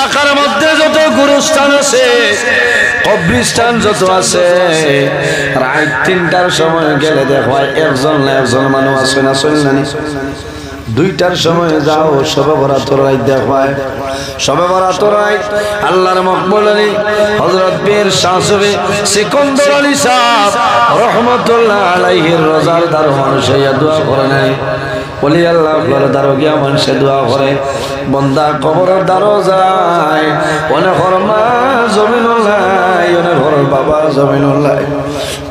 এলাকার মধ্যে যত গুরুস্থান আছে, কবরস্থান যত আছে, রাত 3টার সময় গেলে দেখো একজন মানুষ আছে না, চললেন 2টার সময় যাও, সবে বরাতর রাত দেখায়। সবে বরাতর রাত আল্লাহর মকবুল আলী হযরত পীর শাহ সুফি সিকন্দর আলী সাহেব রহমাতুল্লাহ আলাইহির রোজার দ্বারা মানুষে দোয়া করে নাই। বলি আল্লাহ আপনার দ্বারা গিয়া মানুষে দোয়া করে, বন্দা কবরের দ্বারা যায়, অনেক ঘর মা জমিনুল্লাহ, অনেক ঘর বাবা জমিনুল্লাহ,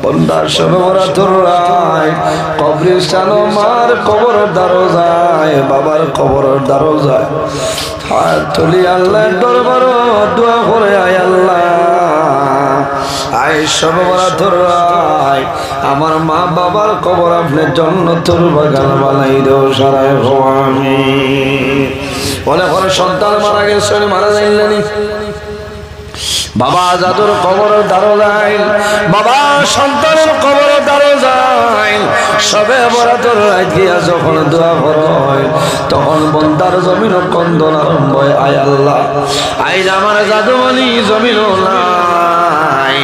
বন্দা সবে বরাতর রাত কবরস্থান মার কবরের দ্বারা যায়, বাবার কবরের দ্বারা যায়। হাত তুলি আল্লাহর দরবারে দোয়া করে, আয় আল্লাহ আয় সবে বরাতর রাত আমার মা বাবার কবর আপনি জান্নাতুল বাগান বানাই দাও সারায় আমিন। অনেক ঘরে সন্তান মারা গেছে, মারা যাইলেনি, বাবা জাদুর কবরের দ্বারা যায়, বাবা সন্তানের কবরের দ্বারা যায়। সবে বরাতর রাত গিয়া যখন দোয়া হয়, তখন বন্দার জমিন কন্দন আরম্ভ হয়, আয় আল্লাহ আই আমার জাদুমণি জমিন নাই,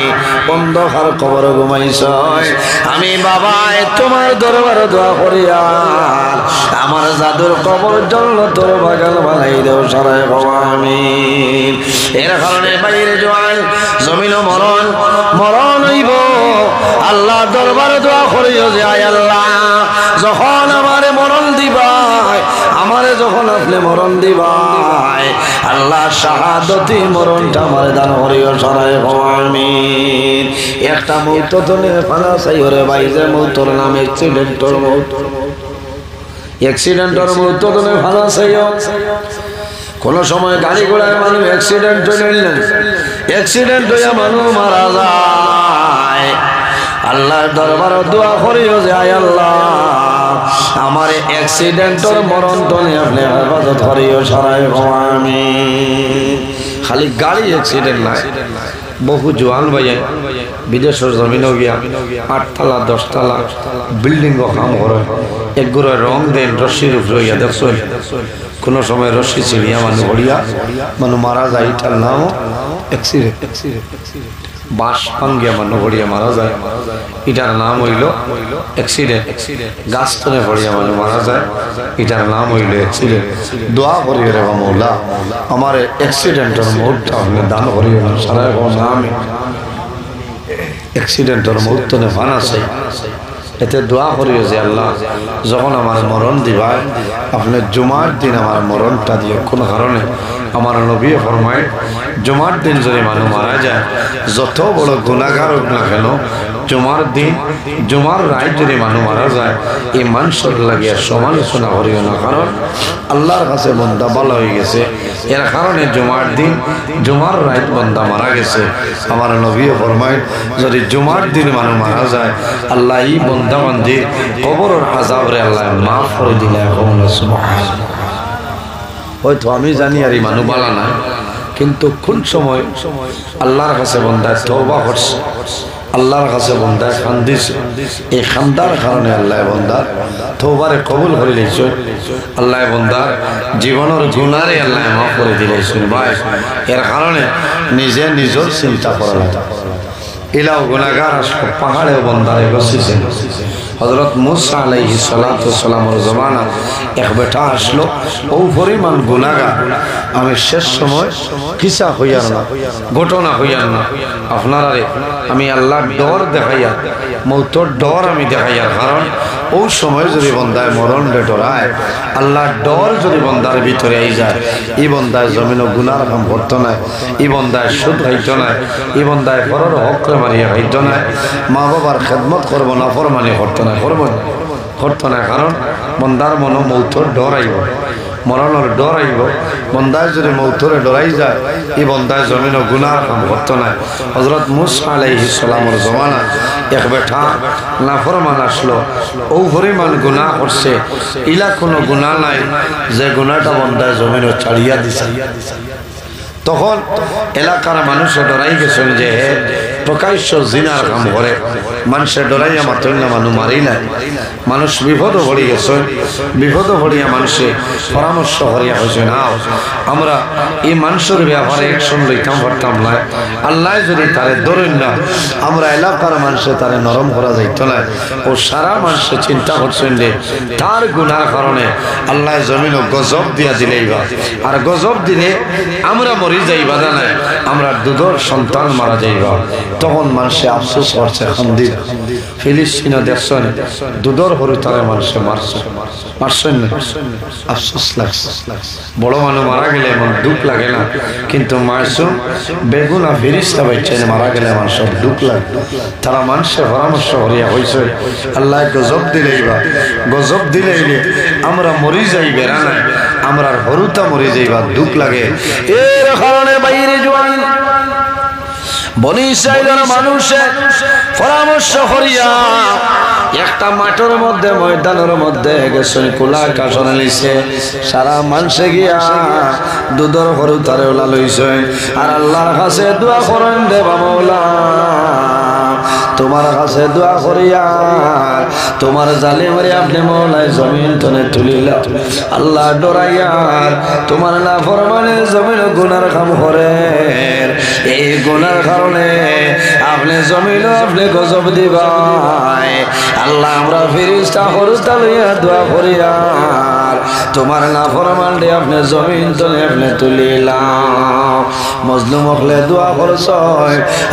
অন্ধকার কবর ঘুমাইছ, আমি বাবা তোমার দরবারে দোয়া করি, আর আমার জাদুর কবর জান্নাতুল বাগান বানাই দাও সারায় আমিন। এর কারণে বাইরে জোয়ান জমিন মরণ হইব, আল্লাহ দরবারে দোয়া করিও যে আয় আল্লাহ যখন আমারে মরণ দিবাই, আমারে যখন আপনি মরণ দিবাই, আল্লাহ শাহাদতি মরণটা আমারে দান করিও সারায় আমিন। একটা মৌত ধরে ফালা চাই ওরে ভাই, যে মৌতর নাম অ্যাক্সিডেন্টর মৌত, অ্যাক্সিডেন্টর মৌত ধরে ফালা চাইও। কোন সময় গাড়ি ঘোড়ায় মানুষ অ্যাক্সিডেন্ট হইলেন, অ্যাক্সিডেন্ট হইয়া মানুষ মারা যায়, আল্লাহর দরবারে দোয়া করিও যে আয় আল্লাহ আমার অ্যাক্সিডেন্টর মরণ তনে আপনি হেফাজত করিও সারায় আমিন। খালি গাড়ি অ্যাক্সিডেন্ট নাই, বহু জোয়ান ভাইয়া বিদেশের জমিনও গিয়া 8 তলা 10 তলা বিল্ডিং কাম করে, একগুলো রং দেন রশ্মির উপরে হইয়া দেখছো, কোনো সময় রশ্মি ছিড়িয়া মানুষ ভরিয়া মানুষ মারা যায়, এটার নাম অ্যাক্সিডেন্ট। বাঁশ ভাঙ্গিয়া মানুষ ভরিয়া মারা যায়, এটার নাম হইল অ্যাক্সিডেন্ট। গাছ তনে ভরিয়া মানুষ মারা যায়, এটার নাম হইল অ্যাক্সিডেন্ট। দোয়া করিও রে মৌলা আমার অ্যাক্সিডেন্টের মুহূর্তটা আপনি দান করিও না সারা আমি অ্যাক্সিডেন্টের মুহূর্তনে ফানা চাই, এতে দোয়া করিও যে আল্লাহ যখন আমার মরণ দিবাই, আপনি জুমার দিন আমার মরণটা দিয়ে। কোন কারণে আমার নবী ফরমায় জুমার দিন যদি মানুষ মারা যায়, যত বড় গুনাহগার হোক না কেন, জুমার দিন জুমার রাত যদি মানুষ মারা যায়, এই মানুষের লাগিয়া সমালোচনা করিও না, কারণ আল্লাহর কাছে বন্দা ভালো হয়ে গেছে। এর কারণে জুমার দিন জুমার রাত বন্দা মারা গেছে। আমার নবী ফরমায় যদি জুমার দিন মানুষ মারা যায়, আল্লাহ এই বন্দা বান্দির কবরের আযাবরে আল্লাহ মাফ করে দিলে। সুবহানাল্লাহ। হয়তো আমি জানি আর এই মানুষ বালা না, কিন্তু কোন সময় আল্লাহর কাছে বন্দায় তওবা করছে, আল্লাহর কাছে বন্দায় কান্দিছে, এই কান্দার কারণে আল্লাহ বন্দার তওবারে কবুল করে লইছে, আল্লাহ বন্দার জীবনের গুনাহরে আল্লাহ মাফ করে দিলেছেন। ভাই এর কারণে নিজে নিজের চিন্তা করা লাগে। এলাও গুনাহগার আসলো, পাহাড়েও বন্দারে বসেছেন। হযরত মুসা আলাইহিস সালাতু ওয়াস সালামের জমানা এক বেটা আসলো, ও পরিমাণ গুনাহগার, আমি শেষ সময় কিসা হইয়ার না, ঘটনা হইয়ার না, আপনারা আমি আল্লাহর ডর দেখাইয়া, মৌতর ডর আমি দেখাইয়ার, কারণ ওই সময় যদি বন্দায় মরণ ডরায়, আল্লাহর ডর যদি বন্দার ভিতরে আই যায়, এই বন্দায় জমিনও গুনার কাম করতো না, এই বন্দায় সুদ খাইত না, এই বন্দায় পরের হক মারিয়া খাইত না, মা বাবার খেদমত করবো না, ফরমানি করতো না, করতো না, কারণ বন্দার মনো মৌতর ডর আইব, মরণের ডর আইব। বন্দায় যদি মৌতরে ডরাই যায়, এই বন্দায় জমিনও গুনার কাম করতো না। হযরত মুসা আলাইহিস সালামের জমানা এক বেটা নাফরমান আসলো, ও পরিমাণ গুনাহ করছে, ইলা কোনো গুনাহ নাই যে গুনাহটা বন্দায় জমিনও ছাড়িয়া দিছে। তখন এলাকার মানুষ ডরাই গেছেন যে প্রকাশ্য জিনার কাম করে মানুষের ডরাইয়া মাতই না মানুষ মারি নাই মানুষ বিপদ পড়ে গেছে বিপদ পড়িয়া মানুষে পরামর্শ করিয়া হয়েছে না আমরা এই মানুষের ব্যাপারে অ্যাকশন লইতাম পারতাম না আল্লাহ যদি তারে ধরেন না আমরা এলাকার মানুষে তারে নরম করা যাইত না ও সারা মানুষে চিন্তা করছেন যে তার গুনার কারণে আল্লাহ জমিন গজব দিয়া দিলেইবা আর গজব দিলে আমরা মরি যাইবা না আমরা দুধর সন্তান মারা যাইবা তখন মানুষে আফসোস করছে খান্দি ফিলিস্তিনে দেখছেন দুধর হরু তারে মানুষে মারছে মারছেন না আফসোস লাগছে বড় মানুষ মারা গেলে এমন দুঃখ লাগে না কিন্তু মাসুম বেগুনা ফিরিস্তা বাচ্চা মারা গেলে মানুষের দুঃখ লাগে তারা মানুষের পরামর্শ করিয়া হয়েছে আল্লাহ গজব দিলেইবা গজব দিলেই আমরা মরি যাই বেড়া নাই আমরা হরুতা মরি যাইবা দুঃখ লাগে এর কারণে বাইরে জোয়ান বনি ইসরাইলের মানুষে পরামর্শ করিয়া একটা মাঠের মধ্যে ময়দানের মধ্যে গেছেন খোলা কাশন লিছে সারা মানুষে গিয়া দুধর হরু তারে ওলা লইছে আর আল্লাহর কাছে দোয়া করেন দেবা মওলা তোমার কাছে দোয়া করিয়া তোমার জালিমরে আপনি মওলায় জমিন তনে তুলিলা আল্লাহ ডরাইয়া তোমার না ফরমানে জমিন গুনার কাম করে এই গুনার কারণে আপনি জমিন আপনি গজব দিবাই আল্লাহ আমরা ফেরেশতা ফেরেশতা লইয়া দোয়া করিয়া তোমার না ফরমান দে আপনি জমিন তনে আপনি তুলিলা মজলুম হলে দোয়া করছ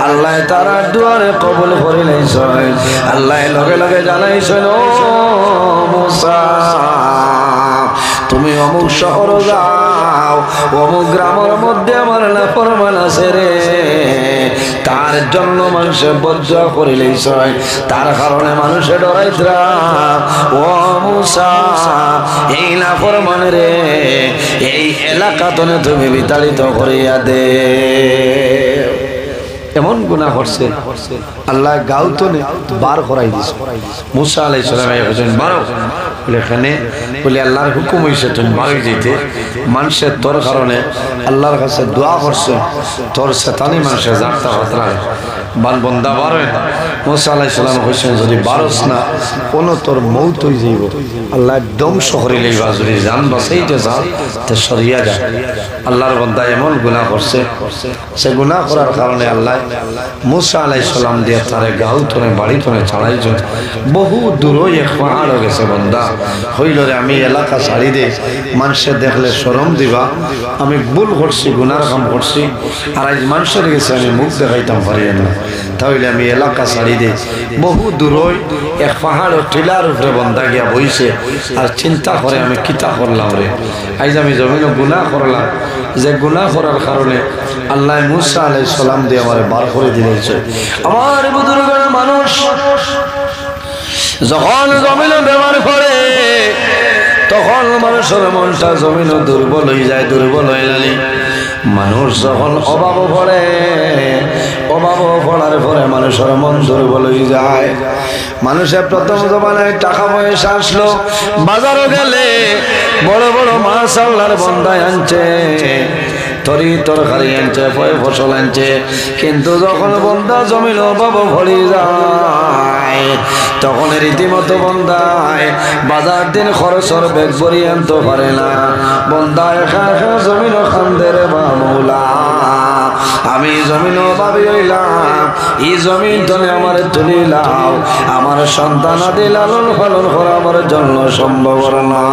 আল্লাহ তারা দোয়ারে কবুল করে লাইছ আল্লাহ লগে লগে জানাইছেন ও মুসা তুমি অমুক শহর যাও অমুক গ্রামের মধ্যে আমার না ফরমান আছে রে তার জন্য মানুষে বজ্জা করে লইছ তার কারণে মানুষে ডরাইতরা ও মুসা এই না ফরমান রে এই এলাকা তনে তুমি বিতাড়িত করিয়া দে এমন গুনাহ করছে আল্লাহ গাও তনে বার করাই দিছে মুসা আলাইহিস সালাম বলেন বারো এখানে বলে আল্লাহর হুকুম হইছে তুমি বাড়ি যেতে মানুষের তোর কারণে আল্লাহর কাছে দোয়া করছে তোর শয়তানি মানুষের জাগতা হতরা বান বন্দা বারো মুসা আলাইহিস সালাম কইছেন যদি বারস না কোন তোর মউত হই যাইব আল্লাহ একদম শহরে লইবা যদি জান বাঁচাইতে যাও তে সরিয়া যা আল্লাহর বান্দা এমন গুনাহ করছে সে গুনাহ করার কারণে আল্লাহ মুসা আলাইহিস সালাম দিয়ে তারে গাও তনে বাড়ি তনে ছাড়াইছেন বহু দূরে এক পাহাড় গেছে বান্দা হইল রে আমি এলাকা ছাড়ি দে মানুষে দেখলে শরম দিবা আমি ভুল করছি গুনার কাম করছি আর আজ মানুষের গেছে আমি মুখ দেখাইতাম পারি না তাহলে আমি এলাকা ছাড়ি দে বহু দূরে এক পাহাড় টিলার উপরে বান্দা গিয়া বইছে আর চিন্তা করে আমি কিতা করলাম রে আজ আমি জমিনে গুনাহ করলাম যে গুনাহ করার কারণে আল্লাহ মুসা আলাইহিস সালাম দিয়ে আমারে বার করে দিয়েছে আমার বুজুর্গের মানুষ যখন জমিনে ব্যবহার করে তখন মানুষের মনটা জমিনে দুর্বল হয়ে যায় দুর্বল হয়ে গেলে মানুষ যখন অভাব পড়ে অভাব পড়ার পরে মানুষের মন দুর্বল হয়ে যায় মানুষের প্রথম জমানায় টাকা পয়সা আসলো বাজারে গেলে বড় বড় মাছ আল্লাহর বন্দায় আনছে তরি তরকারি আনছে ফসল আনছে কিন্তু যখন বন্দা জমিন অভাব ভরে যায় তখন রীতিমতো বন্দায় বাজার দিন খরচর ব্যাগ ভরিয়ে আনতে পারে না বন্দায় জমিন খান্দের বা মৌলা আমি জমিন ভাবি হইলাম এই জমিন তলে আমার তুলিলাম আমার সন্তান আদি লালন পালন করা আমার জন্য সম্ভব না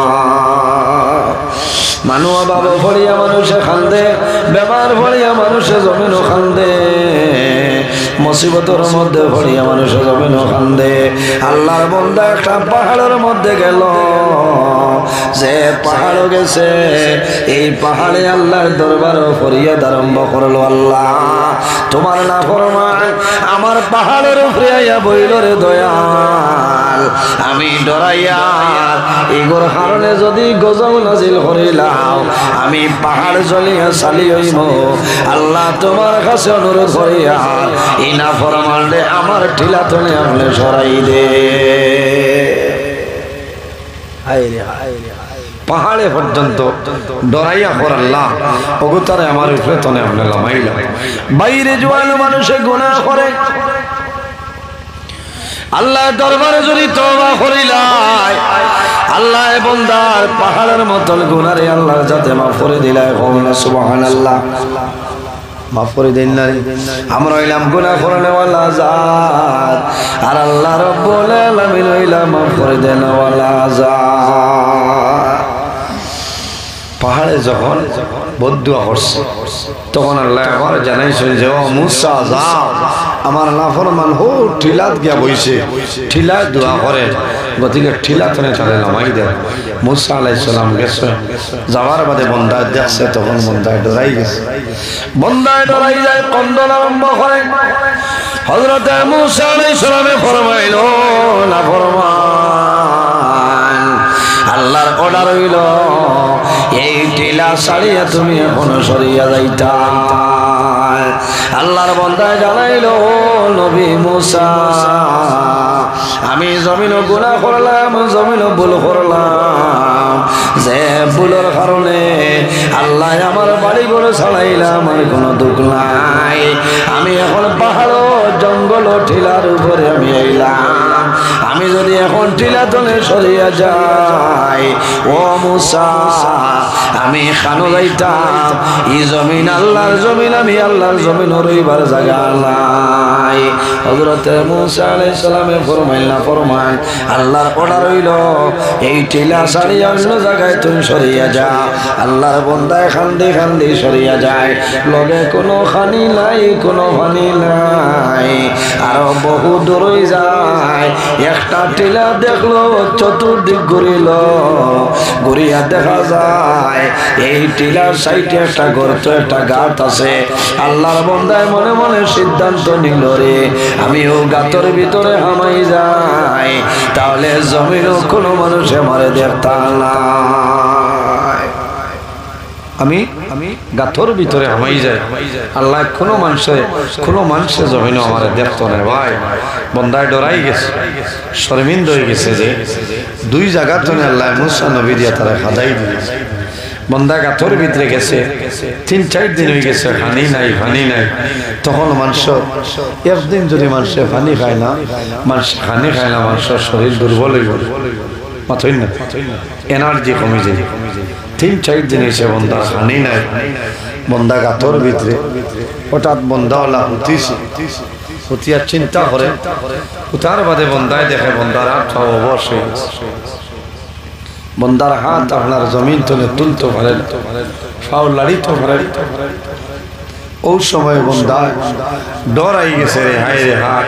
মানুষ বাবা ভরিয়া মানুষে খান্দে বেমার ভরিয়া মানুষে জমিনও খান্দে মুসিবতের মধ্যে ভরিয়া মানুষে জমিনও খান্দে আল্লাহর বান্দা একটা পাহাড়ের মধ্যে গেল যে পাহাড় গেছে এই পাহাড়ে আল্লাহর দরবার ফরিয়াদ আরম্ভ করলো আল্লাহ তোমার না ফরমান আমার পাহাড়ের উপরে আইয়া বইল রে দয়াল আমি ডরাইয়া এগোর কারণে যদি গজব নাজিল করিলাম আমি পাহাড় জ্বলিয়া চালি হইব আল্লাহ তোমার কাছে অনুরোধ করিয়া এই না ফরমান রে আমার ঠিলা তনে আপনি সরাই দে হায় রে হায় রে পাহাড়ে পর্যন্ত ডরাইয়া কর আল্লাহ অগতারে আমার উপরে তনে আপনি লামাইলা বাইরে জোয়ানো মানুষে গুনাহ করে আল্লাহ দরবারে যদি তওবা করিলাই আল্লাহ বান্দার পাহাড়ের মতন গুনারে আল্লাহ যাতে মাফ করে দিলাই সুবহানাল্লাহ মাফ করে দেন না আমরা হইলাম গুনাহ করনে ওয়ালা জাত আর আল্লাহ রাব্বুল আলামিন হইলাম মাফ করে দেন ওয়ালা জাত পাহাড়ে যখন বদদুয়া করছে তখন আল্লাহ আমার জানাইছেন যে ও মুসা যাও আমার নাফরমান হো ঠিলাত গিয়া বইছে ঠিলা দোয়া করে গতিকে ঠিলা তনে চলে নামাই দেয় মুসা আলাইহিস সালাম গেছে যাওয়ার বাদে বন্দা দেখছে তখন বন্দায় ডরাই গেছে বন্দায় ডরাই যায় কন্দন আরম্ভ করে হযরত মুসা আলাইহিস সালামে ফরমাইলো না ফরমান আল্লাহর অর্ডার হইল এই টিলা ছাড়িয়া তুমি এখন সরিয়া যাইতা আল্লাহর বান্দা জানাইলো নবী মুসা আমি জমিনও গুনাহ করলাম জমিনও ভুল করলাম যে ভুলের কারণে আল্লাহ আমার বাড়ি ঘরে ছাড়াইলাম আর কোনো দুঃখ নাই আমি এখন পাহাড় জঙ্গল টিলার উপরে আমি আইলাম আমি যদি এখন টিলা তলে সরিয়া যাই ও মুসা আমি খানো যাইতাম এই জমিন আল্লাহর জমিন আমি আল্লাহর জমিন রইবার জায়গা নাই হযরত মুসা আলাইহিস সালামে ফরমান আল্লাহর অর্ডার হইল এই টিলা ছাড়িয়া অন্য জায়গায় তুমি সরিয়া যা আল্লাহর বান্দায় খান্দি খান্দি সরিয়া যায় লগে কোনো খানি নাই কোনো পানি নাই আরো বহু দূর যায় একটা টিলা দেখলো চতুর্দিক ঘুরিল ঘুরিয়া দেখা যায় এই টিলার সাইডে একটা গর্ত একটা গাত আছে আল্লাহর বান্দায় মনে মনে সিদ্ধান্ত নিল রে আমিও গাতর ভিতরে হামাই যাই তাহলে জমিনও কোনো মানুষে মারে দেখতাম না আমি গাথর ভিতরে হামাই যাই আল্লাহ কোনো মানুষে জমিনও আমারে দেখতো না ভাই বন্দায় ডরাই গেছে শর্মিন্দ হয়ে গেছে যে দুই জায়গা তো আল্লাহ মুসা নবী দিয়া তারা খাদাই দিয়েছে বন্দা গাথর ভিতরে গেছে 3-4 দিন হয়ে গেছে পানি নাই তখন মানুষ একদিন যদি মানুষে পানি খায় না মানুষের শরীর দুর্বল হয়ে গেল মাথই না এনার্জি কমে যায় 3-4 দিন এসে বন্দা পানি নাই বন্দা গাথর ভিতরে হঠাৎ বন্দাওয়ালা হুতিয়ার চিন্তা করে উতার বাদে বন্দায় দেখে বন্দার হাত অবশ্যই বন্দার হাত আপনার জমিন তুলে তুলতে পারেন ফাও লাড়িতে পারেন ওই সময় বন্দা ডরাই গেছে রে হায় রে হাত